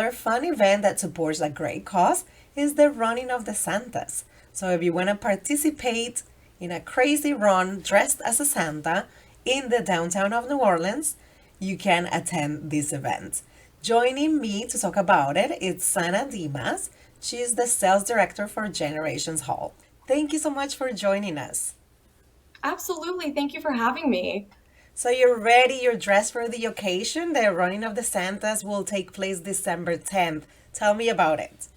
Another fun event that supports a great cause is the running of the Santas. So if you want to participate in a crazy run dressed as a Santa in the downtown of New Orleans, you can attend this event. Joining me to talk about it is Tsana Demmas. She is the sales director for Generations Hall. Thank you so much for joining us. Absolutely. Thank you for having me. So you're ready, you're dressed for the occasion. The running of the Santas will take place December 10th. Tell me about it.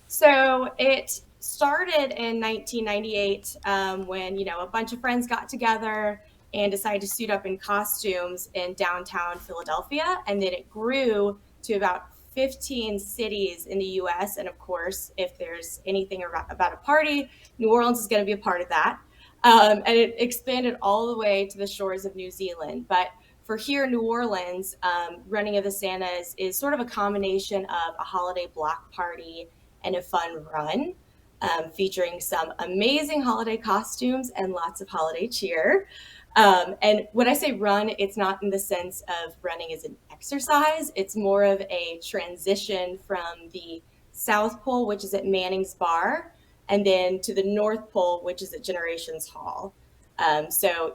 So it started in 1998 when, a bunch of friends got together and decided to suit up in costumes in downtown Philadelphia. And then it grew to about 15 cities in the US. And of course, if there's anything about a party, New Orleans is going to be a part of that. And it expanded all the way to the shores of New Zealand. But for here in New Orleans, Running of the Santas is sort of a combination of a holiday block party and a fun run, featuring some amazing holiday costumes and lots of holiday cheer. And when I say run, it's not in the sense of running as an exercise. It's more of a transition from the South Pole, which is at Manning's Bar, and then to the North Pole, which is at Generations Hall. So,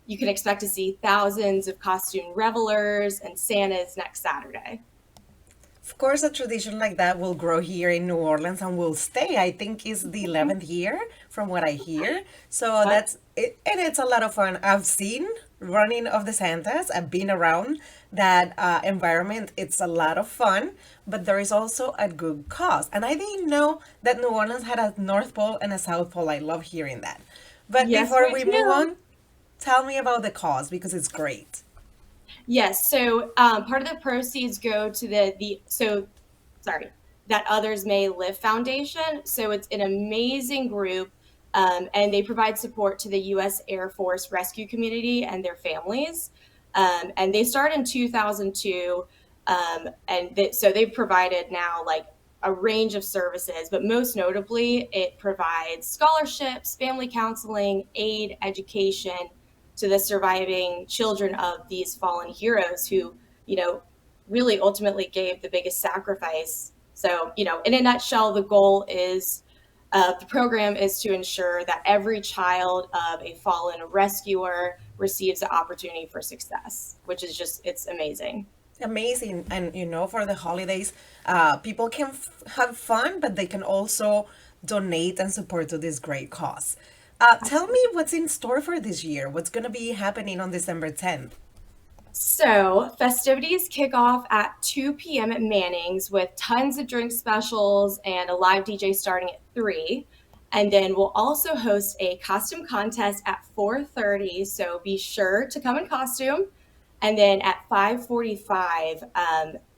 you can expect to see thousands of costume revelers and Santas next Saturday. Of course, a tradition like that will grow here in New Orleans and will stay. I think it's the 11th year from what I hear. So Yep. that's it, and it's a lot of fun. I've seen running of the Santas. I've been around that environment. It's a lot of fun, but there is also a good cause. And I didn't know that New Orleans had a North Pole and a South Pole. I love hearing that. But Yes, before we we move do. on, tell me about the cause because it's great. Yes. So part of the proceeds go to sorry, that Others May Live Foundation. So it's an amazing group, and they provide support to the U.S. Air Force rescue community and their families. And they started in 2002, so they've provided now like a range of services, but most notably, it provides scholarships, family counseling, aid, education to the surviving children of these fallen heroes who, you know, really ultimately gave the biggest sacrifice. So, in a nutshell, the program is to ensure that every child of a fallen rescuer receives the opportunity for success, which is it's amazing. Amazing. And for the holidays, people can have fun, but they can also donate and support to this great cause. Tell me what's in store for this year. What's going to be happening on December 10th? So, festivities kick off at 2 p.m. at Manning's with tons of drink specials and a live DJ starting at 3. And then we'll also host a costume contest at 4:30, so be sure to come in costume. And then at 5:45,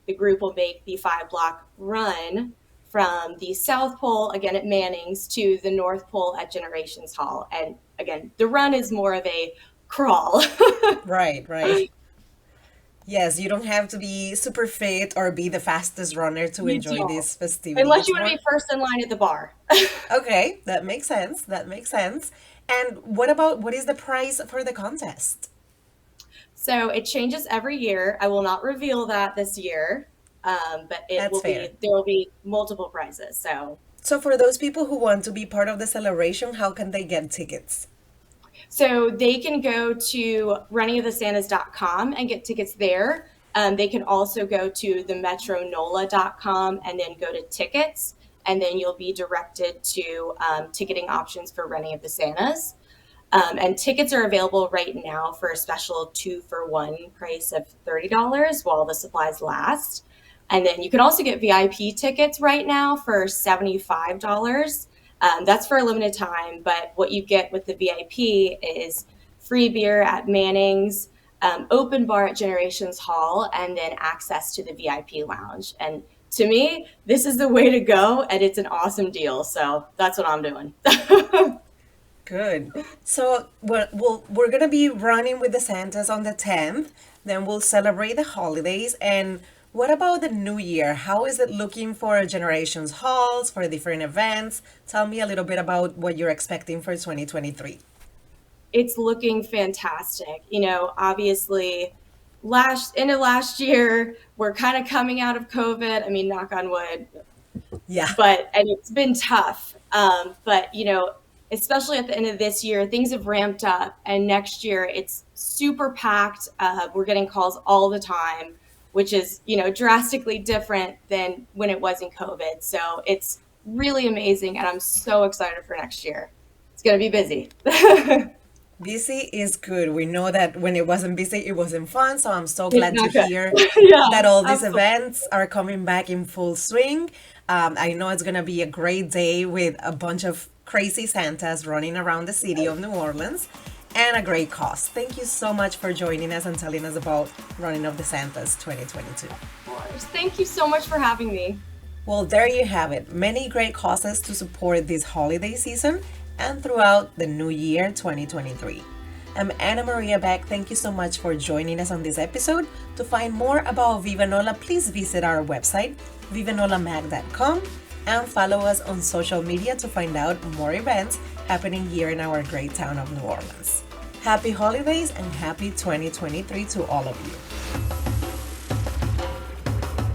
the group will make the 5 block run from the South Pole, again at Manning's, to the North Pole at Generations Hall. And again, the run is more of a crawl. Right, right. Yes, you don't have to be super fit or be the fastest runner to You enjoy don't. this festivity. Unless It's you want to more be first in line at the bar. okay. That makes sense. That makes sense. And what is the price for the contest? So it changes every year. I will not reveal that this year, but That's fair. there will be multiple prizes. So for those people who want to be part of the celebration, how can they get tickets? So they can go to runningofthesantas.com and get tickets there. They can also go to the metronola.com and then go to tickets, and then you'll be directed to ticketing options for Running of the Santas. And tickets are available right now for a special 2-for-1 price of $30 while the supplies last. And then you can also get VIP tickets right now for $75. That's for a limited time, but what you get with the VIP is free beer at Manning's, open bar at Generations Hall, and then access to the VIP lounge. And to me, this is the way to go, and it's an awesome deal. So that's what I'm doing. Good. So we're gonna be running with the Santas on the 10th. Then we'll celebrate the holidays. And what about the new year? How is it looking for Generations Halls for different events? Tell me a little bit about what you're expecting for 2023. It's looking fantastic. Obviously, end of last year, we're kind of coming out of COVID. I mean, knock on wood, Yeah. and it's been tough. But especially at the end of this year, things have ramped up, and next year it's super packed. We're getting calls all the time, which is drastically different than when it was in COVID. So it's really amazing, and I'm so excited for next year. It's gonna be busy. Busy is good. We know that when it wasn't busy, it wasn't fun. So I'm so It's glad to not good. hear Yeah, that all these absolutely. events are coming back in full swing. I know it's going to be a great day with a bunch of crazy Santas running around the city of New Orleans and a great cause. Thank you so much for joining us and telling us about Running of the Santas 2022. Of course. Thank you so much for having me. Well, there you have it. Many great causes to support this holiday season and throughout the new year 2023. I'm Anna Maria Beck. Thank you so much for joining us on this episode. To find more about Viva NOLA, please visit our website, vivanolamag.com, and follow us on social media to find out more events happening here in our great town of New Orleans. Happy holidays and happy 2023 to all of you.